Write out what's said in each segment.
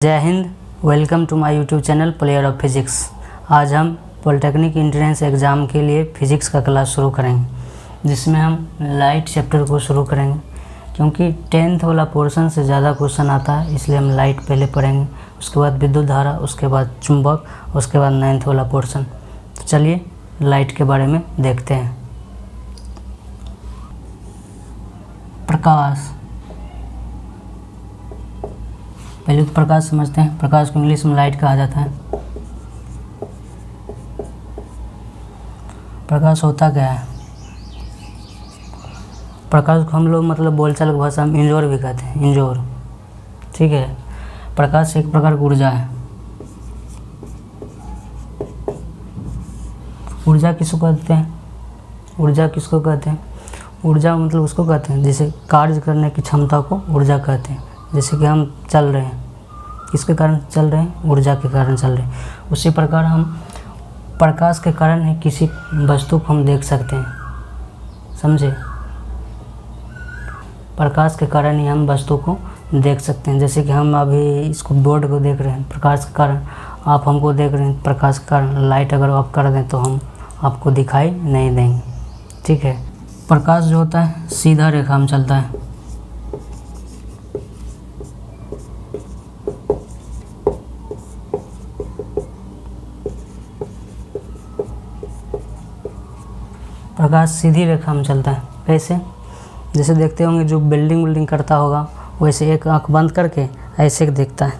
जय Hind. Welcome to my YouTube channel player of physics. आज हम पॉलिटेक्निक एंट्रेंस एग्ज़ाम के लिए फ़िज़िक्स का क्लास शुरू करेंगे, जिसमें हम लाइट चैप्टर को शुरू करेंगे। क्योंकि 10th वाला पोर्शन से ज़्यादा क्वेश्चन आता है, इसलिए हम लाइट पहले पढ़ेंगे, उसके बाद विद्युत धारा, उसके बाद चुंबक, उसके बाद 9th वाला पोर्शन। तो चलिए लाइट के बारे में देखते हैं। प्रकाश, पहले तो प्रकाश समझते हैं। प्रकाश को इंग्लिश में लाइट कहा जाता है। प्रकाश होता क्या है? प्रकाश को हम लोग मतलब बोलचाल की भाषा में इंजोर भी कहते हैं, इंजोर। ठीक है। प्रकाश एक प्रकार की ऊर्जा है। ऊर्जा किसको कहते हैं? ऊर्जा किसको कहते हैं? ऊर्जा मतलब उसको कहते हैं जिसे कार्य करने की क्षमता को ऊर्जा कहते हैं। जैसे कि हम चल रहे हैं, किसके कारण चल रहे हैं? ऊर्जा के कारण चल रहे हैं। उसी प्रकार हम प्रकाश के कारण ही किसी वस्तु को हम देख सकते हैं, समझे? प्रकाश के कारण ही हम वस्तु को देख सकते हैं। जैसे कि हम अभी इसको बोर्ड को देख रहे हैं, प्रकाश के कारण। आप हमको देख रहे हैं, प्रकाश के कारण। लाइट अगर ऑफ कर दें तो हम आपको दिखाई नहीं देंगे। ठीक है। प्रकाश जो होता है सीधा रेखा में चलता है। प्रकाश सीधी रेखा में चलता है। कैसे? जैसे देखते होंगे जो बिल्डिंग करता होगा, वैसे एक आंख बंद करके ऐसे देखता है।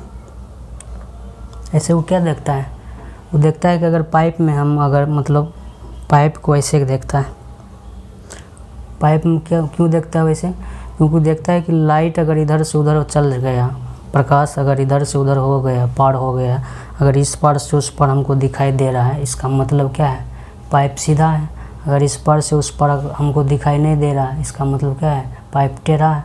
ऐसे वो क्या देखता है? वो देखता है कि अगर पाइप में हम अगर मतलब पाइप को ऐसे देखता है। पाइप में क्यों देखता है वैसे? क्योंकि देखता है कि लाइट अगर इधर से उधर चल गया, प्रकाश अगर इधर से उधर हो गया, पार हो गया, अगर इस पार से उस पार हमको दिखाई दे रहा है, इसका मतलब क्या है? पाइप सीधा है। अगर इस पार से उस पार हमको दिखाई नहीं दे रहा है, इसका मतलब क्या है? पाइप टेढ़ा है।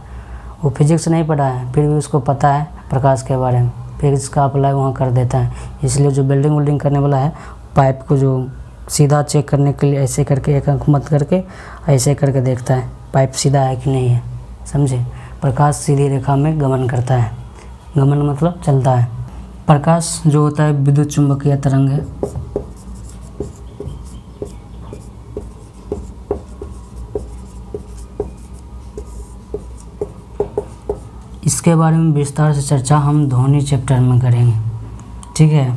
वो फिजिक्स नहीं पढ़ा है, फिर भी उसको पता है प्रकाश के बारे में, फिर इसका अप्लाई वहाँ कर देता है। इसलिए जो बिल्डिंग करने वाला है, पाइप को जो सीधा चेक करने के लिए ऐसे करके एक आंख मत करके ऐसे करके देखता है, पाइप सीधा है कि नहीं है, समझे? प्रकाश सीधी रेखा में गमन करता है। गमन मतलब चलता है। प्रकाश जो होता है विद्युत चुंबकीय तरंग है। इसके बारे में विस्तार से चर्चा हम ध्वनि चैप्टर में करेंगे। ठीक है।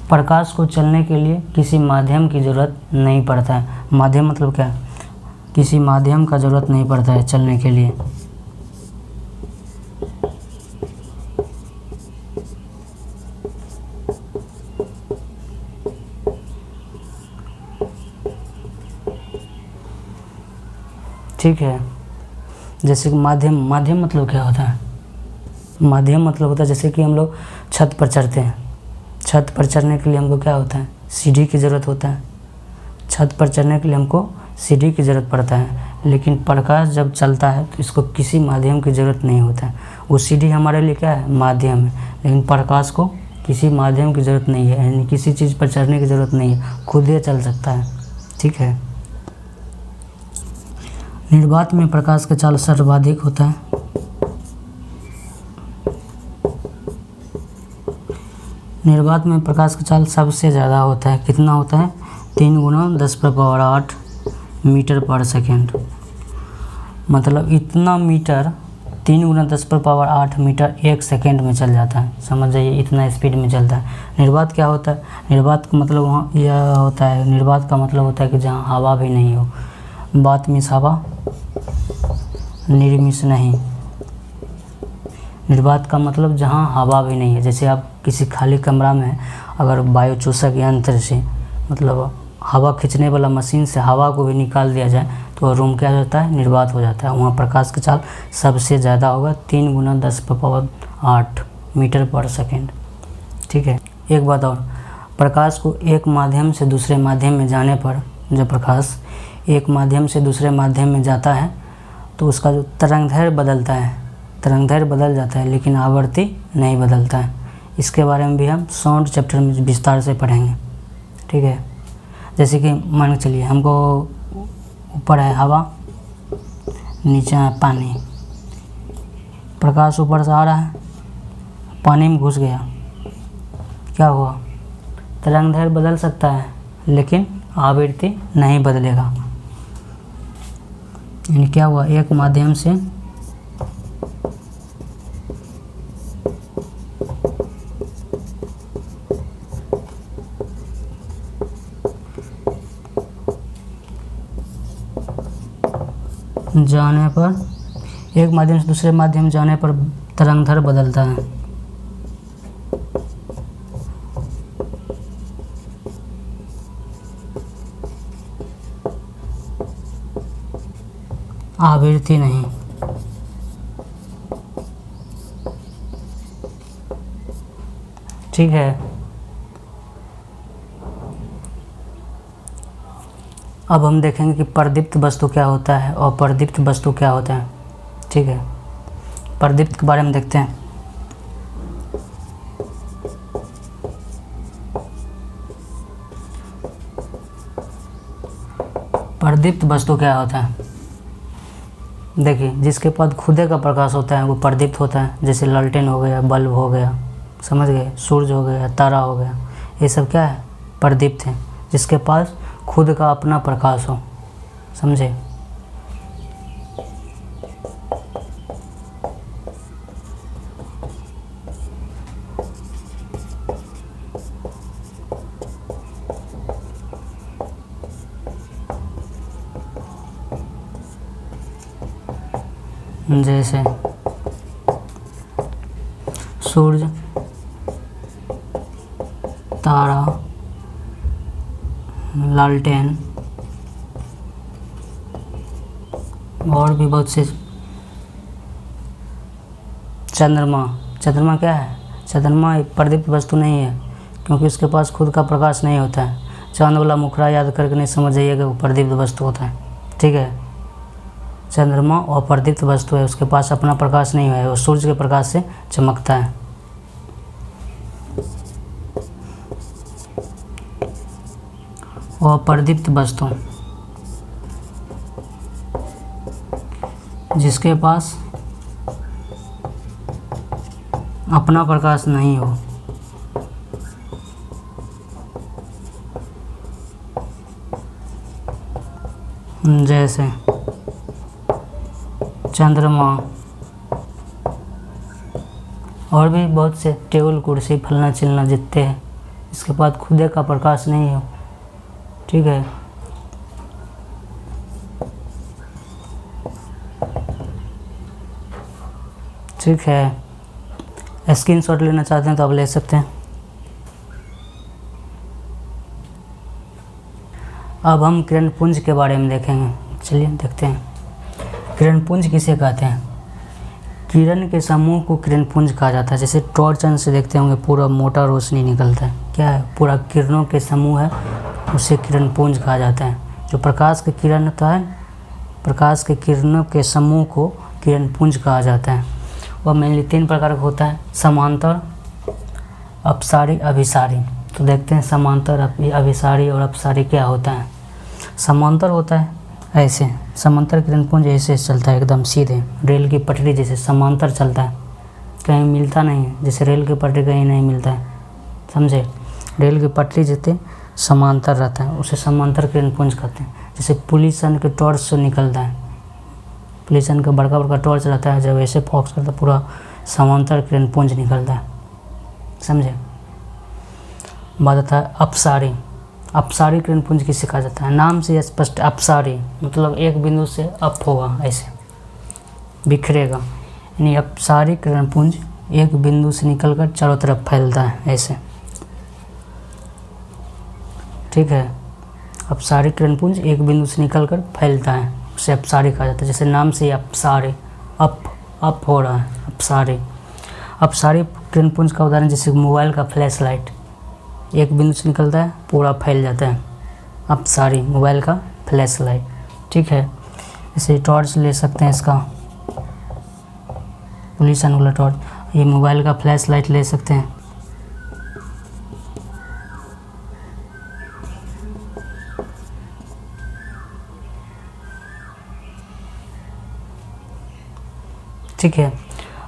प्रकाश को चलने के लिए किसी माध्यम की ज़रूरत नहीं पड़ता है। माध्यम मतलब क्या? किसी माध्यम का ज़रूरत नहीं पड़ता है चलने के लिए। ठीक है। जैसे कि माध्यम मतलब क्या होता है? माध्यम मतलब होता है जैसे कि हम लोग छत पर चढ़ते हैं। छत पर चढ़ने के लिए हमको क्या होता है? सीढ़ी की ज़रूरत होता है। छत पर चढ़ने के लिए हमको सीढ़ी की ज़रूरत पड़ता है। लेकिन प्रकाश जब चलता है तो इसको किसी माध्यम की ज़रूरत नहीं होता है। वो सीढ़ी हमारे लिए क्या है? माध्यम है। लेकिन प्रकाश को किसी माध्यम की ज़रूरत नहीं है, यानी किसी चीज़ पर चढ़ने की ज़रूरत नहीं है, खुद ही चल सकता है। ठीक है। निर्वात में प्रकाश का चाल सर्वाधिक होता है। निर्वात में प्रकाश का चाल सबसे ज़्यादा होता है। कितना होता है? 3 × 10⁸ मीटर पर सेकेंड। मतलब इतना मीटर 3 × 10⁸ मीटर 1 सेकेंड में चल जाता है। समझ जाइए, इतना स्पीड में चलता है। निर्वात क्या होता है? निर्वात का मतलब वहाँ यह होता है, निर्वात का मतलब होता है कि जहाँ हवा भी नहीं हो। बात मिस हवा, निर्मिस नहीं। निर्वात का मतलब जहाँ हवा भी नहीं है। जैसे आप किसी खाली कमरा में अगर वायुचूसक यंत्र से मतलब हवा खींचने वाला मशीन से हवा को भी निकाल दिया जाए तो रूम क्या हो जाता है? निर्वात हो जाता है। वहाँ प्रकाश का चाल सबसे ज़्यादा होगा, 3 × 10⁸ मीटर पर सेकेंड। ठीक है। एक बात और, प्रकाश को एक माध्यम से दूसरे माध्यम में जाने पर, जब प्रकाश एक माध्यम से दूसरे माध्यम में जाता है तो उसका जो तरंगदैर्घ्य बदलता है, तरंगदैर्घ्य बदल जाता है, लेकिन आवृत्ति नहीं बदलता है। इसके बारे में भी हम साउंड चैप्टर में विस्तार से पढ़ेंगे। ठीक है। जैसे कि मान के चलिए हमको ऊपर है हवा, नीचे है पानी। प्रकाश ऊपर से आ रहा है, पानी में घुस गया, क्या हुआ? तरंगदैर्घ्य बदल सकता है लेकिन आवृत्ति नहीं बदलेगा। यानी क्या हुआ? एक माध्यम से जाने पर, एक माध्यम से दूसरे माध्यम जाने पर तरंगदैर्घ्य बदलता है। आवृत्ति नहीं। ठीक है, अब हम देखेंगे कि प्रदीप्त वस्तु क्या होता है और प्रदीप्त वस्तु क्या होता है। ठीक है, प्रदीप्त के बारे में देखते हैं। प्रदीप्त वस्तु क्या होता है? देखिए, जिसके पास खुदे का प्रकाश होता है वो प्रदीप्त होता है। जैसे लालटेन हो गया, बल्ब हो गया, समझ गए, सूरज हो गया, तारा हो गया, ये सब क्या है? प्रदीप्त है, जिसके पास खुद का अपना प्रकाश हो। समझे? जैसे सूरज, तारा, लालटेन और भी बहुत से। चंद्रमा, चंद्रमा क्या है? चंद्रमा एक प्रदीप्त वस्तु नहीं है क्योंकि उसके पास खुद का प्रकाश नहीं होता है। चांद वाला मुखड़ा याद करके नहीं समझ जाइएगा वो प्रदीप्त वस्तु होता है। ठीक है, चंद्रमा और प्रदीप्त वस्तु है, उसके पास अपना प्रकाश नहीं है, वो सूर्य के प्रकाश से चमकता है। और प्रदीप्त वस्तु जिसके पास अपना प्रकाश नहीं हो, जैसे चंद्रमा और भी बहुत से टेबल कुर्सी फलना चिलना जितने हैं, इसके पास खुदे का प्रकाश नहीं हो। ठीक है, ठीक है, स्क्रीनशॉट लेना चाहते हैं तो आप ले सकते हैं। अब हम किरणपुंज के बारे में देखेंगे। चलिए देखते हैं, किरणपुंज किसे कहते हैं? किरण के समूह को किरणपुंज कहा जाता है। जैसे टॉर्च से देखते होंगे पूरा मोटा रोशनी निकलता है, क्या है? पूरा किरणों के समूह है, उसे किरणपुंज कहा जाता है। जो प्रकाश के किरण होता है, प्रकाश के किरणों के समूह को किरणपुंज कहा जाता है। वह मेनली 3 प्रकार का होता है, समांतर, अपसारी, अभिसारी। तो देखते हैं समांतर, अभिसारी और अपसारी क्या होता है। समांतर होता है ऐसे, समांतर किरणपुंज ऐसे चलता है एकदम सीधे, रेल की पटरी जैसे समांतर चलता है, कहीं मिलता नहीं है। जैसे रेल की पटरी कहीं नहीं मिलता है, समझे? रेल की पटरी जैसे समांतर रहता है, उसे समांतर किरणपुंज कहते हैं। जैसे पुलिसन के टॉर्च से निकलता है, पुलिसन का बड़का बड़का टॉर्च रहता है, जब ऐसे फोकस करता है पूरा समांतर किरणपुंज निकलता है, समझे? बात आता है अपसारी। अपसारी किरणपुंज किसे कहा जाता है? नाम से स्पष्ट, अपसारी मतलब एक बिंदु से अप होगा, ऐसे बिखरेगा। यानी अपसारी किरणपुंज एक बिंदु से निकलकर चारों तरफ फैलता है ऐसे। ठीक है, अपसारी किरणपुंज एक बिंदु से निकलकर फैलता है, उसे अपसारी कहा जाता है। जैसे नाम से अपसारी, अप हो रहा है, अपसारी। अपसारी किरणपुंज का उदाहरण जैसे मोबाइल का फ्लैश लाइट, एक बिंदु से निकलता है पूरा फैल जाता है, अपसारी मोबाइल का फ्लैश लाइट। ठीक है, जैसे टॉर्च ले सकते हैं, इसका पुलिसन वाला टॉर्च, ये मोबाइल का फ्लैश लाइट ले सकते हैं। ठीक है,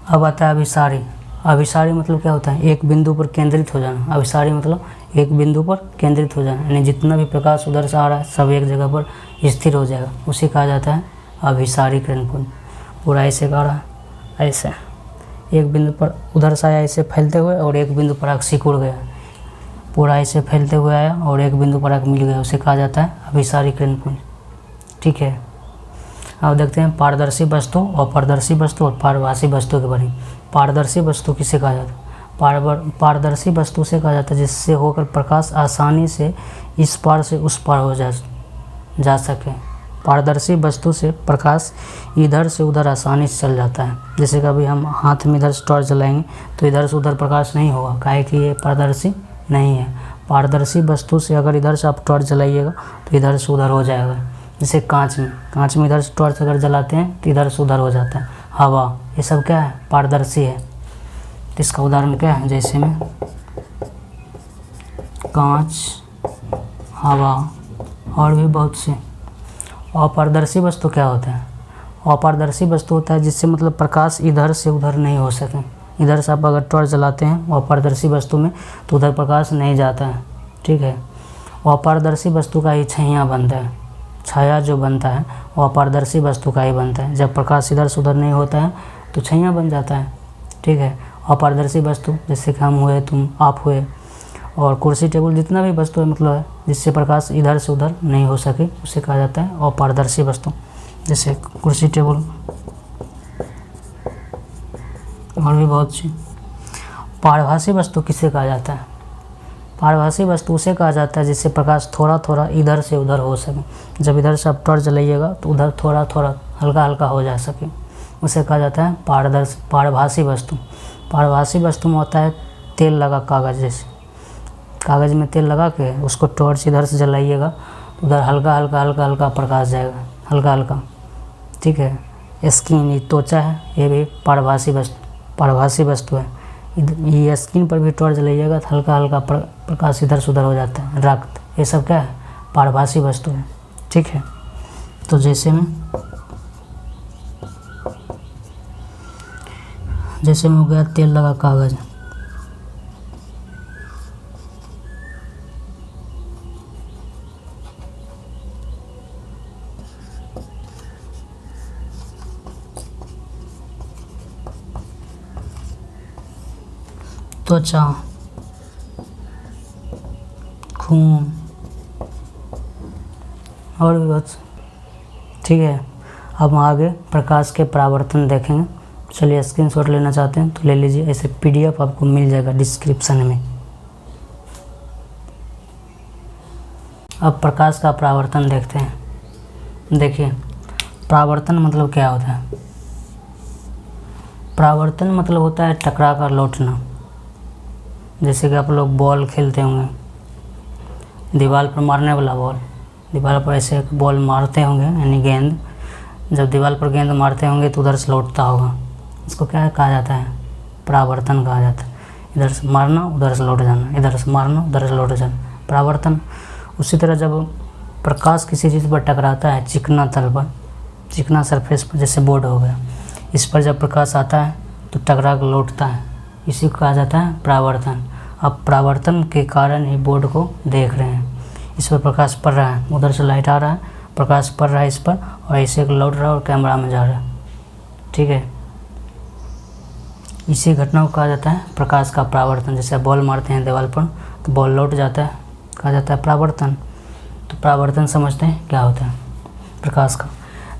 अब आता है अभिसारी। अभिसारी मतलब क्या होता है, एक बिंदु पर केंद्रित हो जाना। अभिसारी मतलब एक बिंदु पर केंद्रित हो जाना, यानी जितना भी प्रकाश उधर से आ रहा है सब एक जगह पर स्थिर हो जाएगा, उसे कहा जाता है अभिसारी किरणपुंज। पूरा ऐसे आ रहा है, ऐसे एक बिंदु पर उधर से आया ऐसे फैलते हुए और एक बिंदु पर आकर सिकुड़ गया, पूरा ऐसे फैलते हुए आया और एक बिंदु पर आकर मिल गया, उसे कहा जाता है अभिसारी किरणपुंज। ठीक है, अब देखते हैं पारदर्शी वस्तु, अपारदर्शी वस्तु और पारभासी वस्तु के बारे में। पारदर्शी वस्तु किसे कहा जाता है? पारदर्शी वस्तु से कहा जाता है जिससे होकर प्रकाश आसानी से इस पार से उस पार हो जा सके। पारदर्शी वस्तु से प्रकाश इधर से उधर आसानी से चल जाता है। जैसे कभी हम हाथ में इधर से टॉर्च जलाएंगे तो इधर से उधर प्रकाश नहीं होगा, काहे कि ये पारदर्शी नहीं है। पारदर्शी वस्तु से अगर इधर से आप टॉर्च जलाइएगा तो इधर से उधर हो जाएगा। जैसे कांच में इधर से टॉर्च अगर जलाते हैं तो इधर से उधर हो जाता है। हवा, ये सब क्या है, पारदर्शी है। तो इसका उदाहरण क्या है, जैसे में कांच, हवा और भी बहुत से। अपारदर्शी वस्तु क्या होता है? अपारदर्शी वस्तु होता है जिससे मतलब प्रकाश इधर से उधर नहीं हो सके। इधर से आप अगर टॉर्च जलाते हैं अपारदर्शी वस्तु में तो उधर प्रकाश नहीं जाता है। ठीक है, अपारदर्शी वस्तु का ही छाया बनता है। छाया जो बनता है वो अपारदर्शी वस्तु का ही बनता है। जब प्रकाश इधर से उधर नहीं होता है तो छाया बन जाता है। ठीक है, अपारदर्शी वस्तु जैसे कि हम हुए, तुम, आप हुए, और कुर्सी टेबल, जितना भी वस्तु है मतलब है जिससे प्रकाश इधर से उधर नहीं हो सके उसे कहा जाता है अपारदर्शी वस्तु। जैसे कुर्सी टेबल और भी बहुत सी। पारभासी वस्तु किसे कहा जाता है? पारभासी वस्तु उसे कहा जाता है जिससे प्रकाश थोड़ा थोड़ा इधर से उधर हो सके। जब इधर से आप टॉर्च जलाइएगा तो उधर थोड़ा थोड़ा हल्का हल्का हो जा सके, उसे कहा जाता है पारभासी वस्तु। पारभासी वस्तु में होता है तेल लगा कागज़, जैसे कागज़ में तेल लगा के उसको टॉर्च इधर से जलाइएगा तो उधर हल्का हल्का हल्का हल्का प्रकाश जाएगा, हल्का हल्का। ठीक है, स्किन, ये त्वचा है, ये भी पारभासी वस्तु है। ये स्किन पर भी टॉर्च जलाइएगा तो हल्का हल्का प्रकाश इधर से उधर हो जाता है, रक्त, ये सब क्या है, पारभासी वस्तु है। ठीक है, तो जैसे में हो गया तेल लगा कागज़। त्वचा, खून और भी बहुत। ठीक है, अब आगे प्रकाश के परावर्तन देखेंगे। चलिए, स्क्रीनशॉट लेना चाहते हैं तो ले लीजिए, ऐसे PDF आपको मिल जाएगा डिस्क्रिप्शन में। अब प्रकाश का परावर्तन देखते हैं। देखिए, परावर्तन मतलब क्या होता है? परावर्तन मतलब होता है टकरा कर लौटना। जैसे कि आप लोग बॉल खेलते होंगे, दीवार पर मारने वाला बॉल, दीवार पर ऐसे एक बॉल मारते होंगे, यानी गेंद, जब दीवार पर गेंद मारते होंगे तो उधर से लौटता होगा, इसको क्या कहा जाता है? परावर्तन कहा जाता है। इधर से मारना, उधर से लौट जाना, इधर से मारना, उधर से लौट जाना, परावर्तन। उसी तरह जब प्रकाश किसी चीज़ पर टकराता है, चिकना तल पर, चिकना सरफेस पर, जैसे बोर्ड हो गया, इस पर जब प्रकाश आता है तो टकरा कर लौटता है, इसी को कहा जाता है परावर्तन। अब परावर्तन के कारण ही बोर्ड को देख रहे हैं, इस पर प्रकाश पड़ रहा है, उधर से लाइट आ रहा है, प्रकाश पड़ रहा है इस पर और ऐसे लौट रहा है और कैमरा में जा रहा है। ठीक है, इसी घटना को कहा जाता है प्रकाश का परावर्तन। जैसे बॉल मारते हैं दीवार पर तो बॉल लौट जाता है, कहा जाता है परावर्तन। तो परावर्तन समझते हैं क्या होता है प्रकाश का।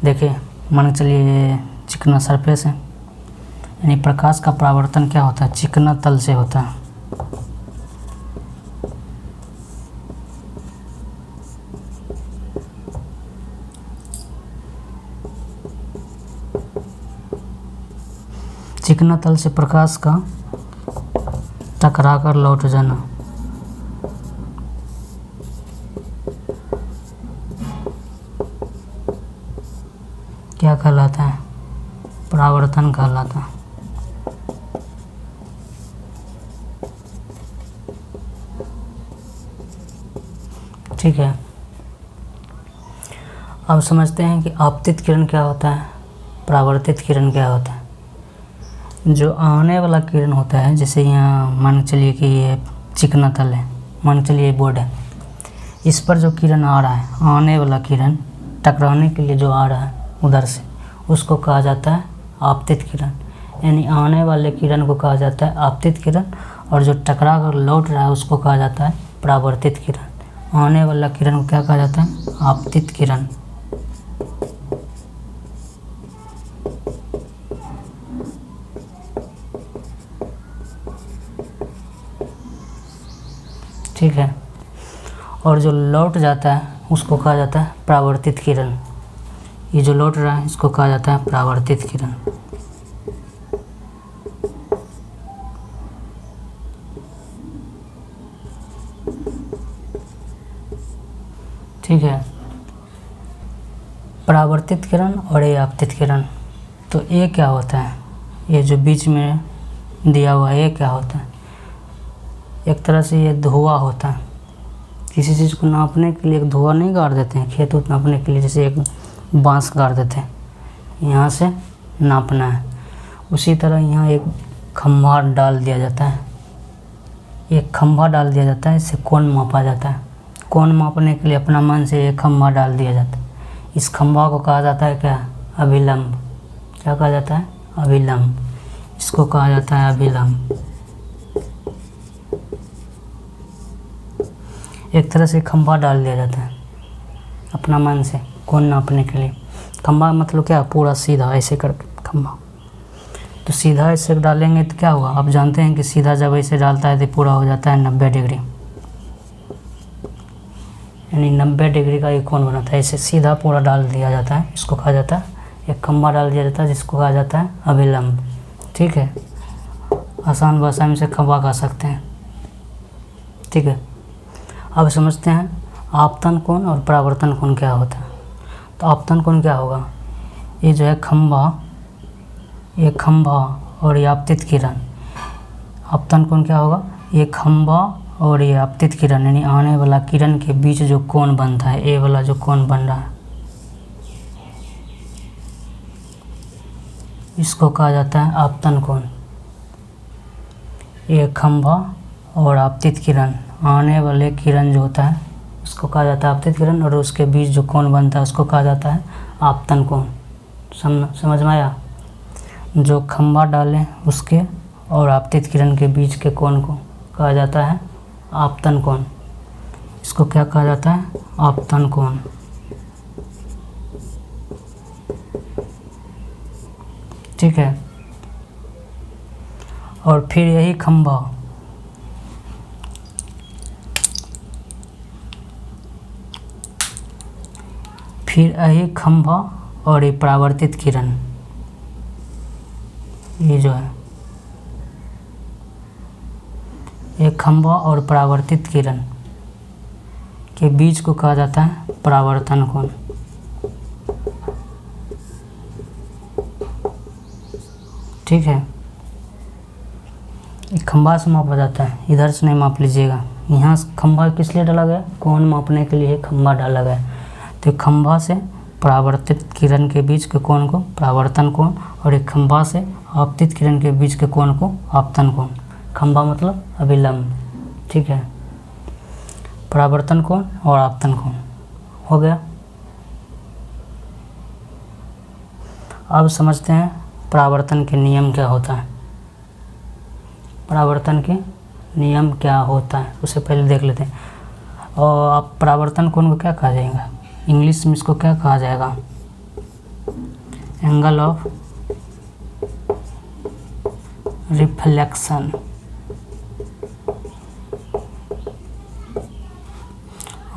देखिए, मान के चलिए ये चिकना सरफेस है, यानी प्रकाश का परावर्तन क्या होता है? चिकना तल से होता है। चिकना तल से प्रकाश का टकरा कर लौट जाना, क्या कहलाता है? परावर्तन कहलाता है। ठीक है, अब समझते हैं कि आपतित किरण क्या होता है, परावर्तित किरण क्या होता है। जो आने वाला किरण होता है, जैसे यहाँ मान के चलिए कि ये चिकना तल है, मान के चलिए ये बोर्ड है, इस पर जो किरण आ रहा है, आने वाला किरण टकराने के लिए जो आ रहा है उधर से, उसको कहा जाता है आपतित किरण। यानी आने वाले किरण को कहा जाता है आपतित किरण, और जो टकरा कर लौट रहा है उसको कहा जाता है परावर्तित किरण। आने वाला किरण को क्या कहा जाता है? आपतित किरण। ठीक है। और जो लौट जाता है उसको कहा जाता है परावर्तित किरण। ये जो लौट रहा है इसको कहा जाता है परावर्तित किरण। ठीक है। परावर्तित किरण और ये आपतित किरण। तो ये क्या होता है? ये जो बीच में दिया हुआ है ये क्या होता है? एक तरह से ये धुआं होता है। किसी चीज़ को नापने के लिए एक धुआं नहीं गाड़ देते हैं, खेत उत नापने के लिए जैसे एक बांस गाड़ देते हैं, यहाँ से नापना है। उसी तरह यहाँ एक खंभा डाल दिया जाता है, एक खंभा डाल दिया जाता है, इससे कोण मापा जाता है। कोण मापने के लिए अपना मन से एक खंभा डाल दिया जाता है। इस खंभा को कहा जाता है क्या? अभिलंब। क्या कहा जाता है? अभिलंब। इसको कहा जाता है अभिलंब। एक तरह से खंभा डाल दिया जाता है अपना मन से कोण नापने के लिए। खंभा मतलब क्या? पूरा सीधा ऐसे करके खंभा। तो सीधा ऐसे डालेंगे तो क्या होगा? आप जानते हैं कि सीधा जब ऐसे डालता है तो पूरा हो जाता है 90 डिग्री, यानी 90 डिग्री का एक कोण बनाता है। ऐसे सीधा पूरा डाल दिया जाता है, इसको कहा जाता है, एक खंभा डाल दिया जाता है जिसको कहा जाता है अभिलंब। ठीक है। आसान भाषा में से खंभा कह सकते हैं। ठीक है। अब समझते हैं आपतन कोण और परावर्तन कोण क्या होता है। तो आपतन कोण क्या होगा? ये जो है खंभा, ये खंभा और ये आपतित किरण। आपतन कोण क्या होगा? ये खंभा और ये आपतित किरण, यानी आने वाला किरण के बीच जो कोण बनता है, ए वाला जो कोण बन रहा है, इसको कहा जाता है आपतन कोण। ये खंभा और आपतित किरण, आने वाले किरण जो होता है उसको कहा जाता है आपतित किरण, और उसके बीच जो कोण बनता है उसको कहा जाता है आपतन कोण। समझ में आया? जो खंभा डालें उसके और आपतित किरण के बीच के कोण को कहा जाता है आपतन कोण। इसको क्या कहा जाता है? आपतन कोण। ठीक है। और फिर यही खंभा और ये परावर्तित किरण, ये जो है एक खंभा और परावर्तित किरण के बीच को कहा जाता है परावर्तन कोण। ठीक है। एक खंभा से मापा जाता है, इधर से नहीं माप लीजिएगा। यहाँ खंभा किस लिए डाला गया? कोण मापने के लिए खंभा डाला गया। तो खंभा से परावर्तित किरण के बीच के कोण को परावर्तन कोण, और एक खंभा से आपतित किरण के बीच के कोण को आपतन कोण। खंभा मतलब अभिलंब। ठीक है। परावर्तन कोण और आपतन कोण हो गया। अब समझते हैं परावर्तन के नियम क्या होता है। परावर्तन के नियम क्या होता है उससे पहले देख लेते हैं। और आप परावर्तन कोण को क्या कहा जाएगा? इंग्लिश में इसको क्या कहा जाएगा? Angle of reflection.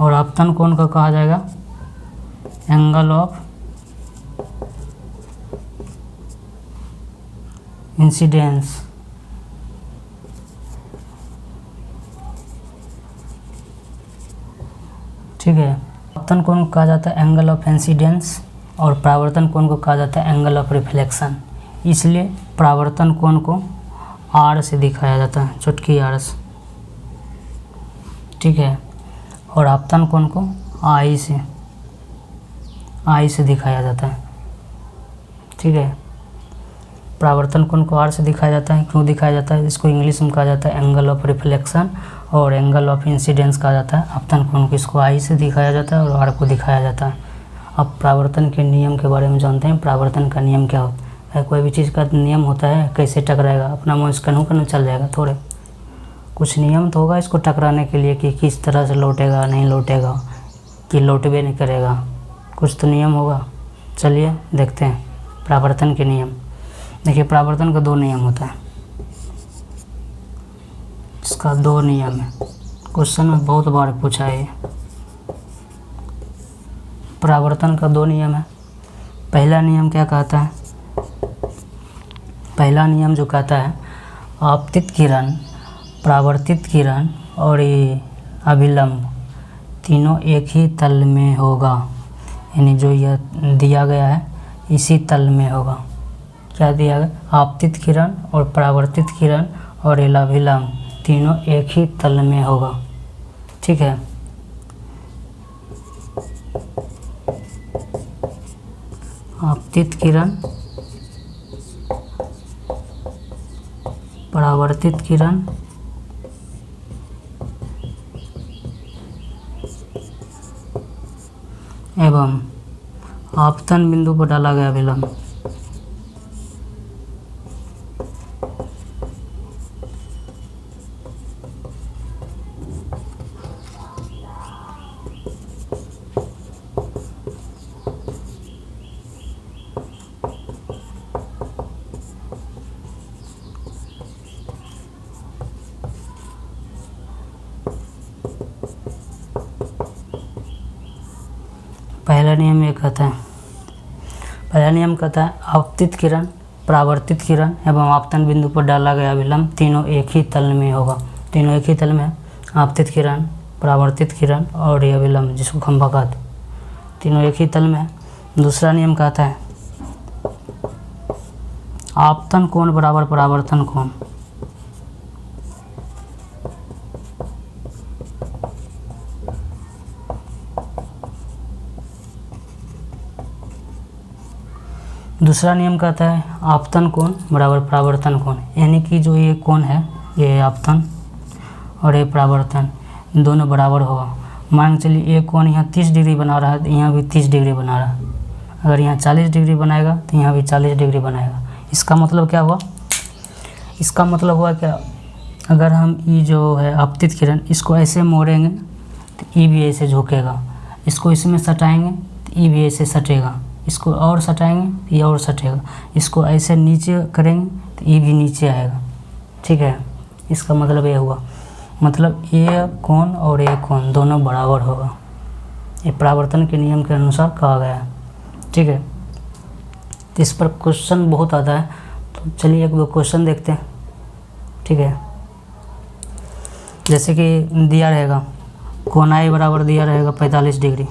और आपतन कोण को कहा जाएगा एंगल ऑफ इंसिडेंस। ठीक है। आपतन कोण को कहा जाता है एंगल ऑफ इंसिडेंस, और परावर्तन कोण को कहा जाता है एंगल ऑफ रिफ्लेक्शन। इसलिए परावर्तन कोण को आर से दिखाया जाता है, चुटकी आर से। ठीक है। और आपतन कोण को आई से दिखाया जाता है। ठीक है। परावर्तन कोण को आर से दिखाया जाता है। क्यों दिखाया जाता है? इसको इंग्लिश में कहा जाता है एंगल ऑफ रिफ्लेक्शन और एंगल ऑफ इंसिडेंस कहा जाता है। आपतन कोण को इसको आई से दिखाया जाता है और आर को दिखाया जाता है। अब परावर्तन के नियम के बारे में जानते हैं। परावर्तन का नियम क्या होता है? कोई भी चीज़ का नियम होता है, कैसे टकराएगा, अपना मन कनू कनू चल जाएगा, थोड़े कुछ नियम तो होगा इसको टकराने के लिए कि किस तरह से लौटेगा, नहीं लौटेगा, कि लौटबे नहीं करेगा, कुछ तो नियम होगा। चलिए देखते हैं परावर्तन के नियम। देखिए परावर्तन का 2 नियम होता है, इसका 2 नियम है। क्वेश्चन में बहुत बार पूछा है। परावर्तन का 2 नियम है। पहला नियम क्या कहता है? पहला नियम जो कहता है आपतित किरण, परावर्तित किरण और ये अभिलंब तीनों एक ही तल में होगा, यानी जो यह दिया गया है इसी तल में होगा। क्या दिया गया? आपतित किरण और परावर्तित किरण और अभिलंब तीनों एक ही तल में होगा। ठीक है। आपतित किरण, परावर्तित किरण एवं आपतन बिंदु पर डाला गया अभिलंब पहला नियम ये कहता है, पहला नियम कहता है आपतित किरण, परावर्तित किरण एवं आपतन बिंदु पर डाला गया अभिलंब तीनों एक ही तल में होगा। तीनों एक ही तल में है, आपतित किरण, परावर्तित किरण और ये अभिलंब जिसको खंभा कहते, तीनों एक ही तल में है। दूसरा नियम कहता है आपतन कोण बराबर परावर्तन कोण। दूसरा नियम कहता है आपतन कोण बराबर परावर्तन कोण, यानी कि जो ये कोण है, ये आपतन और ये परावर्तन दोनों बराबर होगा। मान चलिए एक कोण यहाँ 30 डिग्री बना रहा है तो यहाँ भी 30 डिग्री बना रहा है। अगर यहाँ 40 डिग्री बनाएगा तो यहाँ भी 40 डिग्री बनाएगा। इसका मतलब क्या हुआ? इसका मतलब हुआ क्या? अगर हम ये जो है आपतित किरण इसको ऐसे मोड़ेंगे तो ई भी ऐसे झुकेगा, इसको इसमें सटाएंगे तो ई भी ऐसे सटेगा, इसको और सटाएंगे तो ये और सटेगा, इसको ऐसे नीचे करेंगे तो ये भी नीचे आएगा। ठीक है, इसका मतलब ये हुआ, मतलब ये कोण और ये कोण दोनों बराबर होगा। ये परावर्तन के नियम के अनुसार कहा गया है। ठीक है, तो इस पर क्वेश्चन बहुत आता है, तो चलिए 1-2 क्वेश्चन देखते हैं। ठीक है, जैसे कि दिया रहेगा कोण आई बराबर दिया रहेगा 45 डिग्री,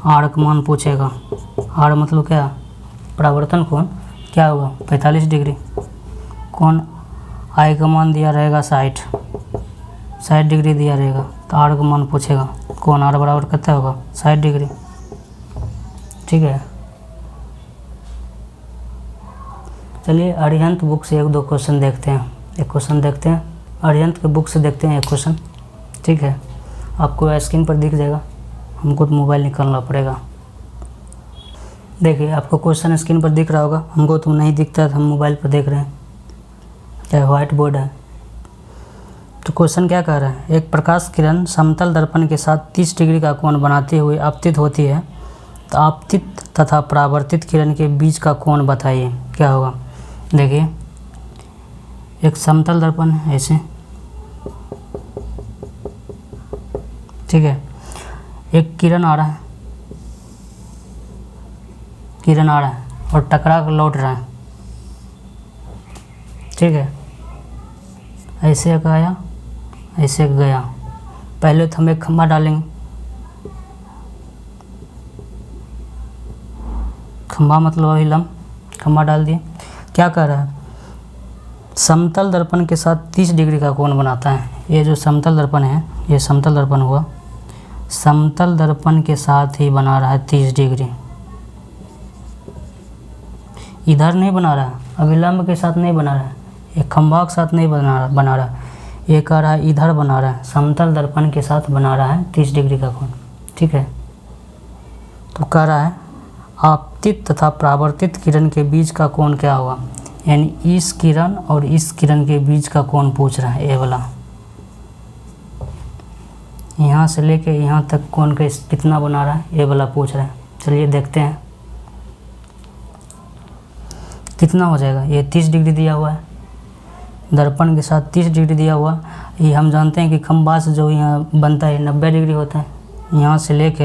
आर का मान पूछेगा। आर मतलब क्या? परावर्तन कोण क्या होगा? 45 डिग्री। कोण आई का मान दिया रहेगा 60 डिग्री दिया रहेगा, तो आर का मान पूछेगा। कोण आर बराबर कितना होगा? 60 डिग्री। ठीक है, चलिए अरिहंत बुक से 1-2 क्वेश्चन देखते हैं। एक क्वेश्चन देखते हैं अरिहंत के बुक से, देखते हैं एक क्वेश्चन। ठीक है, आपको स्क्रीन पर दिख जाएगा, हमको तो मोबाइल निकालना पड़ेगा। देखिए आपको क्वेश्चन स्क्रीन पर दिख रहा होगा, हमको तो नहीं दिखता है, हम मोबाइल पर देख रहे हैं, चाहे व्हाइट बोर्ड है। तो क्वेश्चन क्या कह रहा है? एक प्रकाश किरण समतल दर्पण के साथ 30 डिग्री का कोण बनाते हुए आपतित होती है, तो आपतित तथा परावर्तित किरण के बीच का कोण बताइए, क्या होगा? देखिए एक समतल दर्पण है ऐसे, ठीक है, एक किरण आ रहा है, किरण आ रहा है और टकरा कर लौट रहा है। ठीक है, ऐसे एक आया, ऐसे एक गया। पहले तो हम एक खंभा डालेंगे, खंभा मतलब अभिलंब, खंभा डाल दिए। क्या कर रहा है? समतल दर्पण के साथ 30 डिग्री का कोण बनाता है। ये जो समतल दर्पण है, ये समतल दर्पण हुआ, समतल दर्पण के साथ ही बना रहा है 30 डिग्री। इधर नहीं बना रहा है, अभिलंब के साथ नहीं बना रहा है, एक खंभा के साथ नहीं बना रहा, ये कह रहा है इधर बना रहा है, समतल दर्पण के साथ बना रहा है 30 डिग्री का कोण। ठीक है, तो कह रहा है आपतित तथा परावर्तित किरण के बीच का कोण क्या होगा, यानी इस किरण और इस किरण के बीच का कोण पूछ रहा है, ये वाला। यहाँ से लेके यहाँ तक कोण का कितना बना रहा है, ये वाला पूछ रहा है। चलिए देखते हैं कितना हो जाएगा। ये 30 डिग्री दिया हुआ है, दर्पण के साथ 30 डिग्री दिया हुआ। ये हम जानते हैं कि खंभा से जो यहाँ बनता है 90 डिग्री होता है। यहाँ से लेके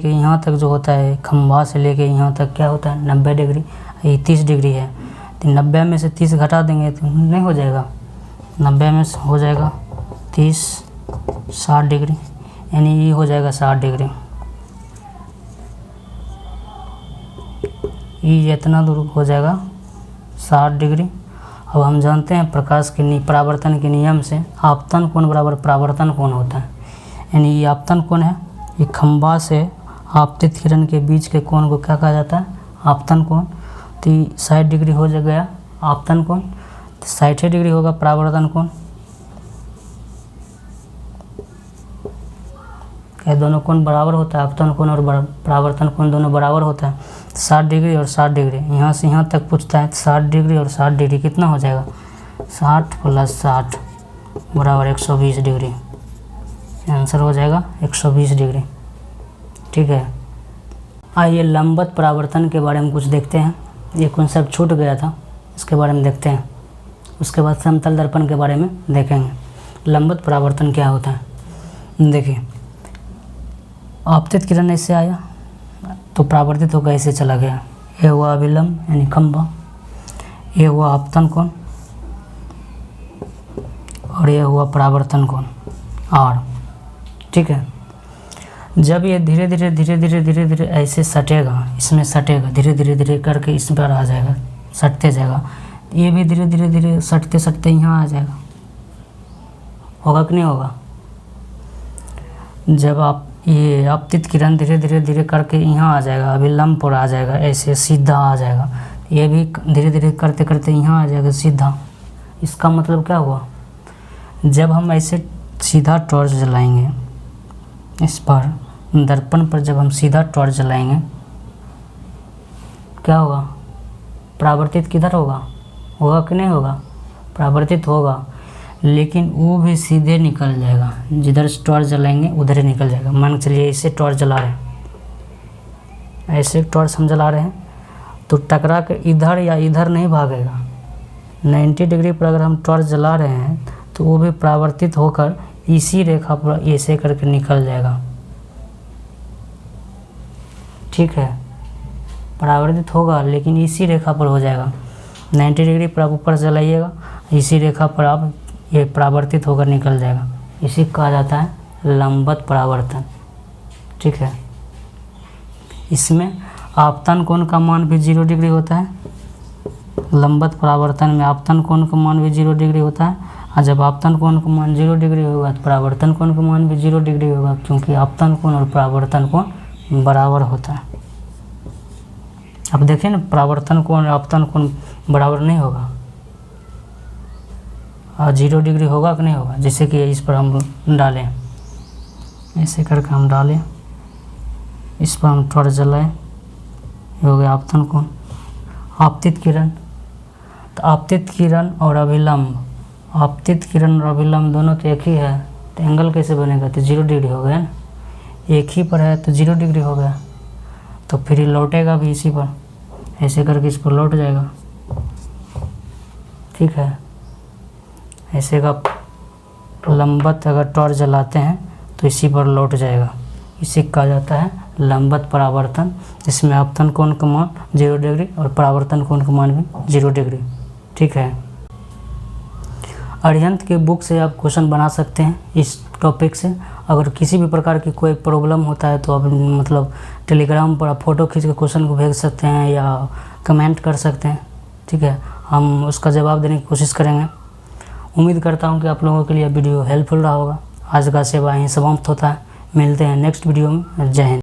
यहाँ तक जो होता है, खंभा से लेके यहाँ तक क्या होता है 90 डिग्री। ये 30 डिग्री है, तो 90 में से 30 घटा देंगे तो नहीं हो जाएगा, 90 में से हो जाएगा 30, 60 डिग्री, यानी ये हो जाएगा 60 डिग्री। ये इतना दूर हो जाएगा 60 डिग्री। अब हम जानते हैं प्रकाश के परावर्तन के नियम से आपतन कोण बराबर परावर्तन कोण होता है, यानी ये आपतन कोण है, ये खंभा से आपतित किरण के बीच के कोण को क्या कहा जाता है, आपतन कोण। तो 60 डिग्री हो गया आपतन कोण, तो 60 डिग्री होगा परावर्तन कोण। क्या दोनों कोण बराबर होता है, आपतन कोण और परावर्तन कोण दोनों बराबर होता है। 60 डिग्री और 60 डिग्री, यहाँ से यहाँ तक पूछता है, 60 डिग्री और 60 डिग्री कितना हो जाएगा, 60 + 60 बराबर 120 डिग्री। आंसर हो जाएगा 120 डिग्री। ठीक है, आइए लंबवत परावर्तन के बारे में कुछ देखते हैं। ये कॉन्सेप्ट छूट गया था, इसके बारे में देखते हैं, उसके बाद समतल दर्पण के बारे में देखेंगे। लंबवत परावर्तन क्या होता है, देखिए आपतित किरण ऐसे आया तो परावर्तित होकर ऐसे चला गया, ये हुआ अभिलंब यानी खंभा, ये हुआ आपतन कोण और ये हुआ परावर्तन कोण आर। ठीक है, जब ये धीरे धीरे ऐसे सटेगा, इसमें सटेगा, धीरे धीरे करके इस पर आ जाएगा, सटते जाएगा, ये भी धीरे धीरे सटते यहाँ आ जाएगा। होगा कि नहीं होगा, जब आप ये आपतित किरण धीरे धीरे करके यहाँ आ जाएगा, अभिलंब पर आ जाएगा, ऐसे सीधा आ जाएगा, ये भी धीरे धीरे करते यहाँ आ जाएगा सीधा। इसका मतलब क्या हुआ, जब हम ऐसे सीधा टॉर्च जलाएंगे, इस पर दर्पण पर जब हम सीधा टॉर्च जलाएंगे क्या होगा, परावर्तित किधर होगा, होगा कि नहीं होगा, परावर्तित होगा, लेकिन वो भी सीधे निकल जाएगा, जिधर से टॉर्च जलाएंगे उधर ही निकल जाएगा। मान के चलिए ऐसे टॉर्च जला रहे हैं, ऐसे टॉर्च हम जला रहे हैं, तो टकरा के इधर या इधर नहीं भागेगा। 90 डिग्री पर अगर हम टॉर्च जला रहे हैं तो वो भी परावर्तित होकर इसी रेखा पर ऐसे करके निकल जाएगा। ठीक है, परावर्तित होगा लेकिन इसी रेखा पर हो जाएगा। 90 डिग्री पर आप ऊपर जलाइएगा, इसी रेखा पर आप ये परावर्तित होकर निकल जाएगा, इसी कहा जाता है लंबवत परावर्तन। ठीक है, इसमें आपतन कोण का मान भी 0 डिग्री होता है, लंबवत परावर्तन में आपतन कोण का मान भी 0 डिग्री होता है, और जब आपतन कोण का मान 0 डिग्री होगा तो परावर्तन कोण का मान भी 0 डिग्री होगा, क्योंकि आपतन कोण और परावर्तन कोण बराबर होता है। अब देखिए ना, परावर्तन कोण और आपतन कोण बराबर नहीं होगा, और 0 डिग्री होगा कि नहीं होगा। जैसे कि इस पर हम डालें, ऐसे करके हम डालें, इस पर हम टॉर्च जलाएं, ये हो गया आपतन कोण। आपतित किरण, तो आपतित किरण और अभिलंब, आपतित किरण और अभिलंब दोनों तो एक ही है, तो एंगल कैसे बनेगा, तो 0 डिग्री हो गया ना, एक ही पर है तो 0 डिग्री हो गया, तो फिर लौटेगा भी इसी पर, ऐसे करके इस पर लौट जाएगा। ठीक है, ऐसे का लंबवत अगर टॉर्च जलाते हैं तो इसी पर लौट जाएगा, इसी कहा जाता है लंबवत परावर्तन, जिसमें आपतन कोण का मान 0 डिग्री और परावर्तन कोण का मान भी 0 डिग्री। ठीक है, अरिहंत के बुक से आप क्वेश्चन बना सकते हैं इस टॉपिक से। अगर किसी भी प्रकार की कोई प्रॉब्लम होता है तो आप मतलब टेलीग्राम पर आप फ़ोटो खींच के क्वेश्चन को भेज सकते हैं या कमेंट कर सकते हैं। ठीक है, हम उसका जवाब देने की कोशिश करेंगे। उम्मीद करता हूँ कि आप लोगों के लिए वीडियो हेल्पफुल रहा होगा। आज का सेवा यहीं समाप्त होता है, मिलते हैं नेक्स्ट वीडियो में। जय हिंद।